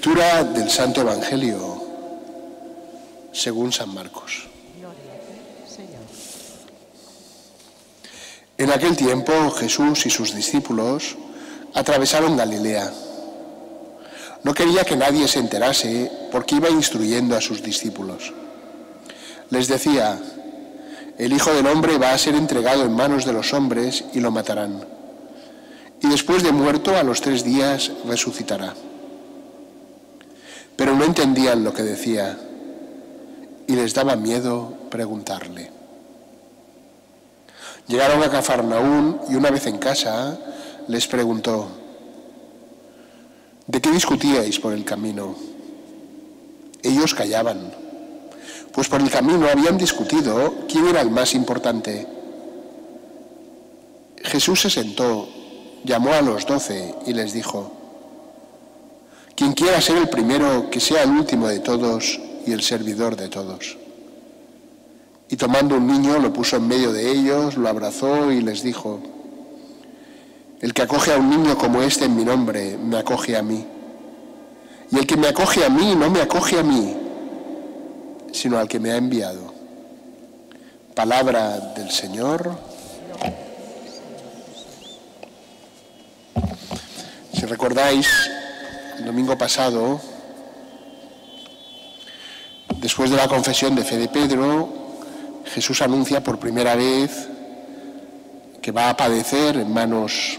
Lectura del Santo Evangelio según San Marcos. En aquel tiempo Jesús y sus discípulos atravesaron Galilea. No quería que nadie se enterase porque iba instruyendo a sus discípulos. Les decía: el Hijo del Hombre va a ser entregado en manos de los hombres y lo matarán. Y después de muerto, a los 3 días resucitará. Pero no entendían lo que decía y les daba miedo preguntarle. Llegaron a Cafarnaún y una vez en casa les preguntó: ¿de qué discutíais por el camino? Ellos callaban, pues por el camino habían discutido quién era el más importante. Jesús se sentó, llamó a los 12 y les dijo: quien quiera ser el primero, que sea el último de todos y el servidor de todos. Y tomando un niño, lo puso en medio de ellos, lo abrazó y les dijo: el que acoge a un niño como este en mi nombre, me acoge a mí. Y el que me acoge a mí, no me acoge a mí, sino al que me ha enviado. Palabra del Señor. Si recordáis, el domingo pasado, después de la confesión de fe de Pedro, Jesús anuncia por primera vez que va a padecer en manos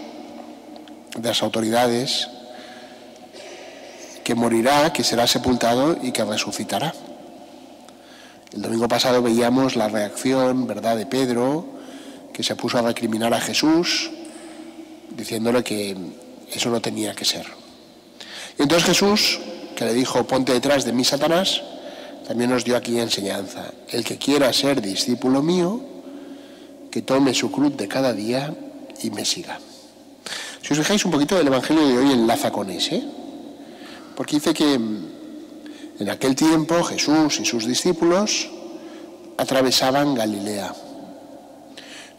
de las autoridades, que morirá, que será sepultado y que resucitará. El domingo pasado veíamos la reacción, ¿verdad?, de Pedro, que se puso a recriminar a Jesús, diciéndole que eso no tenía que ser. Y entonces Jesús, que le dijo: ponte detrás de mí, Satanás, también nos dio aquí enseñanza. El que quiera ser discípulo mío, que tome su cruz de cada día y me siga. Si os fijáis un poquito, el Evangelio de hoy enlaza con ese, porque dice que en aquel tiempo Jesús y sus discípulos atravesaban Galilea,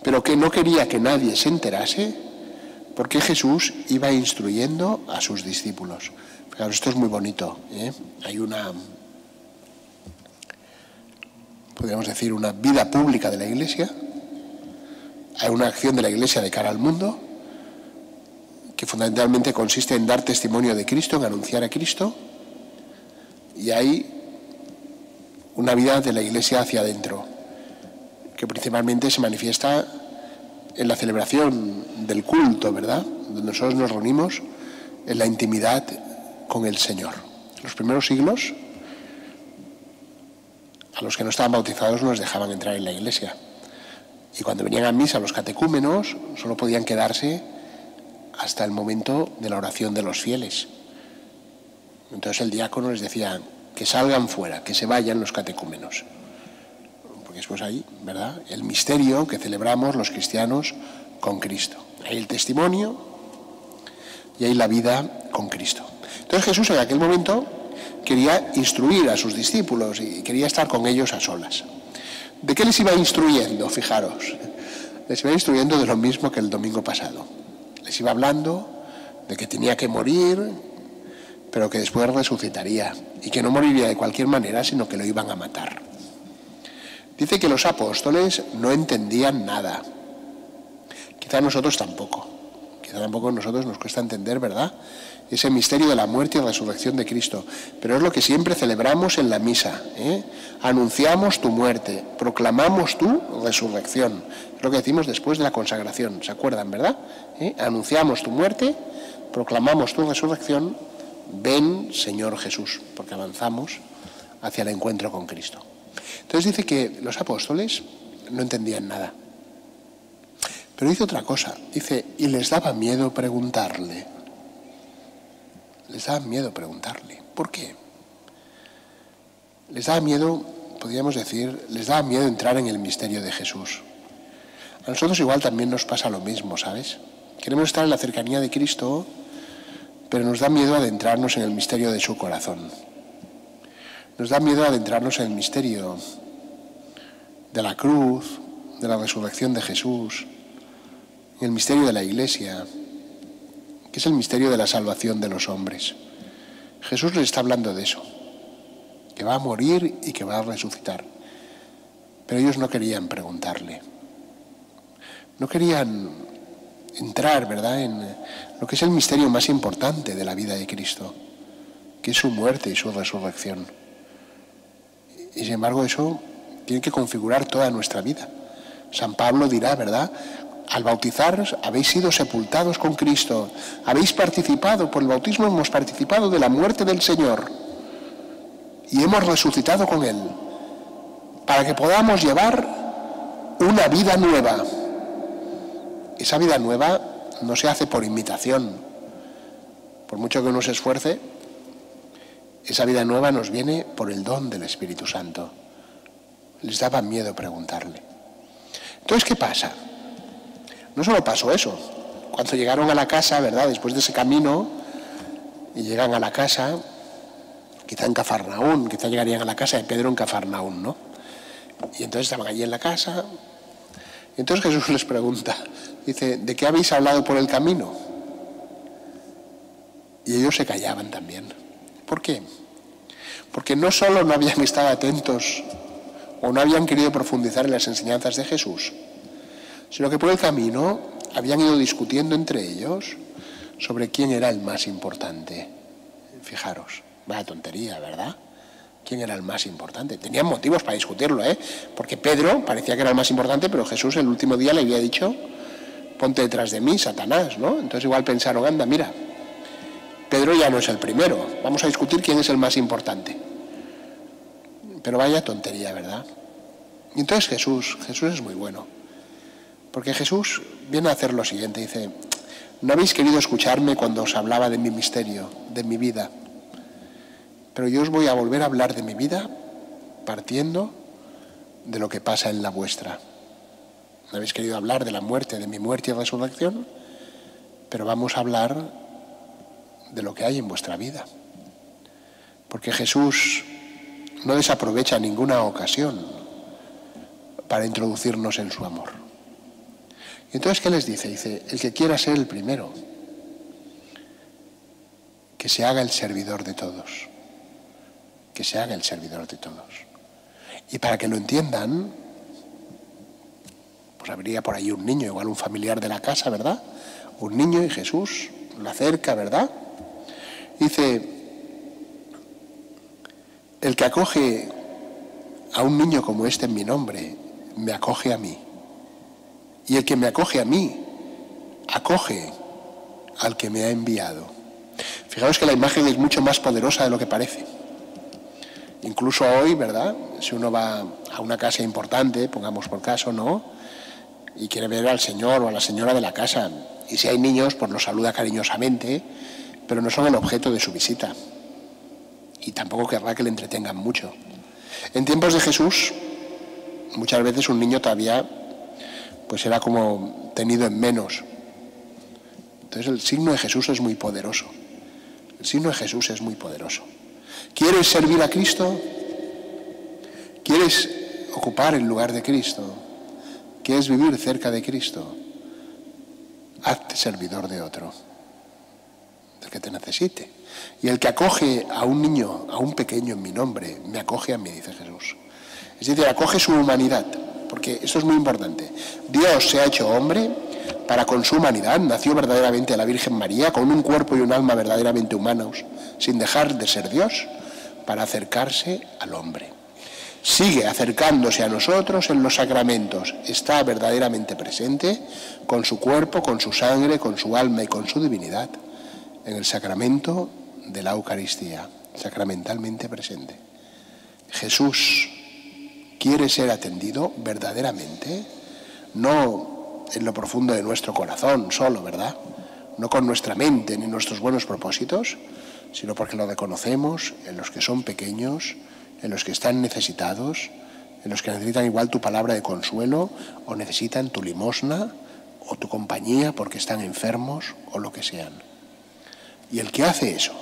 pero que no quería que nadie se enterase porque Jesús iba instruyendo a sus discípulos. Claro, esto es muy bonito, ¿eh? Hay podríamos decir, una vida pública de la Iglesia, hay una acción de la Iglesia de cara al mundo, que fundamentalmente consiste en dar testimonio de Cristo, en anunciar a Cristo, y hay una vida de la Iglesia hacia adentro, que principalmente se manifiesta en la celebración del culto, ¿verdad?, donde nosotros nos reunimos en la intimidad con el Señor. En los primeros siglos, a los que no estaban bautizados no les dejaban entrar en la iglesia. Y cuando venían a misa los catecúmenos, solo podían quedarse hasta el momento de la oración de los fieles. Entonces el diácono les decía que salgan fuera, que se vayan los catecúmenos. Porque después ahí, ¿verdad?, el misterio que celebramos los cristianos con Cristo. Hay el testimonio y hay la vida con Cristo. Entonces Jesús en aquel momento quería instruir a sus discípulos y quería estar con ellos a solas. ¿De qué les iba instruyendo? Fijaros, les iba instruyendo de lo mismo que el domingo pasado. Les iba hablando de que tenía que morir, pero que después resucitaría, y que no moriría de cualquier manera, sino que lo iban a matar. Dice que los apóstoles no entendían nada. Quizá nosotros tampoco. Quizá tampoco a nosotros nos cuesta entender, ¿verdad?, ese misterio de la muerte y resurrección de Cristo. Pero es lo que siempre celebramos en la misa, ¿eh? Anunciamos tu muerte, proclamamos tu resurrección. Es lo que decimos después de la consagración, ¿se acuerdan, verdad? Anunciamos tu muerte, proclamamos tu resurrección. Ven, Señor Jesús, porque avanzamos hacia el encuentro con Cristo. Entonces dice que los apóstoles no entendían nada. Pero dice otra cosa, dice, y les daba miedo preguntarle. Les daba miedo preguntarle. ¿Por qué? Les daba miedo, podríamos decir, les daba miedo entrar en el misterio de Jesús. A nosotros igual también nos pasa lo mismo, ¿sabes? Queremos estar en la cercanía de Cristo, pero nos da miedo adentrarnos en el misterio de su corazón. Nos da miedo adentrarnos en el misterio de la cruz, de la resurrección de Jesús, en el misterio de la Iglesia, que es el misterio de la salvación de los hombres. Jesús les está hablando de eso, que va a morir y que va a resucitar. Pero ellos no querían preguntarle. No querían entrar, ¿verdad?, en lo que es el misterio más importante de la vida de Cristo, que es su muerte y su resurrección. Y sin embargo eso tiene que configurar toda nuestra vida. San Pablo dirá, ¿verdad?, al bautizaros habéis sido sepultados con Cristo, habéis participado, por el bautismo hemos participado de la muerte del Señor y hemos resucitado con Él, para que podamos llevar una vida nueva. Esa vida nueva no se hace por imitación. Por mucho que uno se esfuerce, esa vida nueva nos viene por el don del Espíritu Santo. Les daba miedo preguntarle. Entonces, ¿qué pasa? No solo pasó eso. Cuando llegaron a la casa, ¿verdad?, después de ese camino, y llegan a la casa, quizá en Cafarnaún, quizá llegarían a la casa de Pedro en Cafarnaún, ¿no? Y entonces estaban allí en la casa. Y entonces Jesús les pregunta, dice, ¿de qué habéis hablado por el camino? Y ellos se callaban también. ¿Por qué? Porque no solo no habían estado atentos o no habían querido profundizar en las enseñanzas de Jesús, sino que por el camino habían ido discutiendo entre ellos sobre quién era el más importante. Fijaros, vaya tontería, ¿verdad? ¿Quién era el más importante? Tenían motivos para discutirlo, porque Pedro parecía que era el más importante, pero Jesús el último día le había dicho, ponte detrás de mí, Satanás, ¿no? Entonces igual pensaron, anda, mira, Pedro ya no es el primero, vamos a discutir quién es el más importante. Pero vaya tontería, ¿verdad? Y entonces Jesús es muy bueno, porque Jesús viene a hacer lo siguiente, dice, no habéis querido escucharme cuando os hablaba de mi misterio, de mi vida, pero yo os voy a volver a hablar de mi vida partiendo de lo que pasa en la vuestra. No habéis querido hablar de la muerte, de mi muerte y resurrección, pero vamos a hablar de lo que hay en vuestra vida. Porque Jesús no desaprovecha ninguna ocasión para introducirnos en su amor. Y entonces, ¿qué les dice? Dice, el que quiera ser el primero, que se haga el servidor de todos. Que se haga el servidor de todos. Y para que lo entiendan, pues habría por ahí un niño, igual un familiar de la casa, ¿verdad? Un niño y Jesús lo acerca, ¿verdad? Dice, el que acoge a un niño como este en mi nombre, me acoge a mí. Y el que me acoge a mí, acoge al que me ha enviado. Fijaos que la imagen es mucho más poderosa de lo que parece. Incluso hoy, ¿verdad?, si uno va a una casa importante, pongamos por caso, ¿no?, y quiere ver al señor o a la señora de la casa, y si hay niños, pues los saluda cariñosamente, pero no son el objeto de su visita. Y tampoco querrá que le entretengan mucho. En tiempos de Jesús, muchas veces un niño todavía pues era como tenido en menos. Entonces el signo de Jesús es muy poderoso. El signo de Jesús es muy poderoso. ¿Quieres servir a Cristo? ¿Quieres ocupar el lugar de Cristo? ¿Quieres vivir cerca de Cristo? Hazte servidor de otro, del que te necesite. Y el que acoge a un niño, a un pequeño en mi nombre, me acoge a mí, dice Jesús. Es decir, acoge su humanidad, porque esto es muy importante. Dios se ha hecho hombre para con su humanidad, nació verdaderamente la Virgen María, con un cuerpo y un alma verdaderamente humanos, sin dejar de ser Dios, para acercarse al hombre. Sigue acercándose a nosotros en los sacramentos, está verdaderamente presente con su cuerpo, con su sangre, con su alma y con su divinidad en el sacramento de la Eucaristía, sacramentalmente presente. Jesús quiere ser atendido verdaderamente, no en lo profundo de nuestro corazón solo, ¿verdad?, no con nuestra mente ni nuestros buenos propósitos, sino porque lo reconocemos en los que son pequeños, en los que están necesitados, en los que necesitan igual tu palabra de consuelo o necesitan tu limosna o tu compañía porque están enfermos o lo que sean. Y el que hace eso,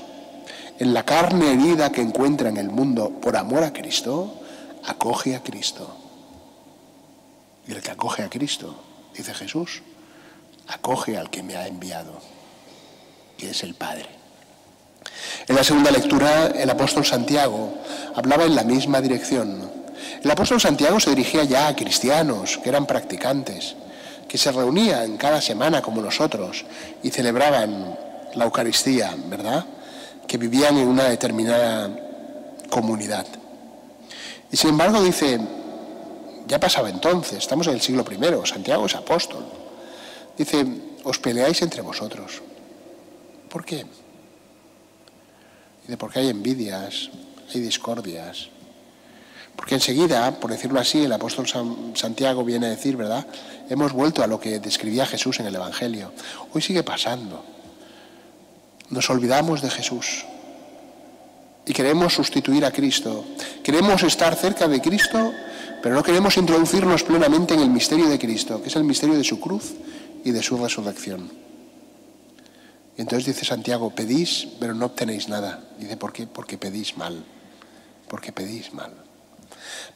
en la carne herida que encuentra en el mundo por amor a Cristo, acoge a Cristo. Y el que acoge a Cristo, dice Jesús, acoge al que me ha enviado, que es el Padre. En la segunda lectura, el apóstol Santiago hablaba en la misma dirección. El apóstol Santiago se dirigía ya a cristianos que eran practicantes, que se reunían cada semana como nosotros y celebraban la Eucaristía, ¿verdad?, que vivían en una determinada comunidad. Y sin embargo dice, ya pasaba entonces, estamos en el siglo I, Santiago es apóstol. Dice, os peleáis entre vosotros. ¿Por qué? Dice, porque hay envidias, hay discordias. Porque enseguida, por decirlo así, el apóstol Santiago viene a decir, ¿verdad?, hemos vuelto a lo que describía Jesús en el Evangelio. Hoy sigue pasando. Nos olvidamos de Jesús y queremos sustituir a Cristo. Queremos estar cerca de Cristo, pero no queremos introducirnos plenamente en el misterio de Cristo, que es el misterio de su cruz y de su resurrección. Y entonces dice Santiago, pedís, pero no obtenéis nada. Dice, ¿por qué? Porque pedís mal. Porque pedís mal.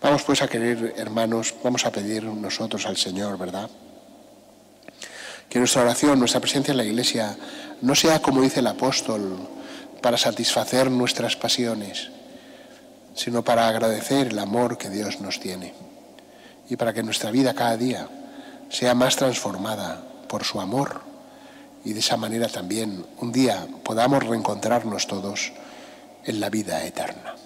Vamos pues a querer, hermanos, vamos a pedir nosotros al Señor, ¿verdad?, que nuestra oración, nuestra presencia en la Iglesia no sea, como dice el apóstol, para satisfacer nuestras pasiones, sino para agradecer el amor que Dios nos tiene y para que nuestra vida cada día sea más transformada por su amor y de esa manera también un día podamos reencontrarnos todos en la vida eterna.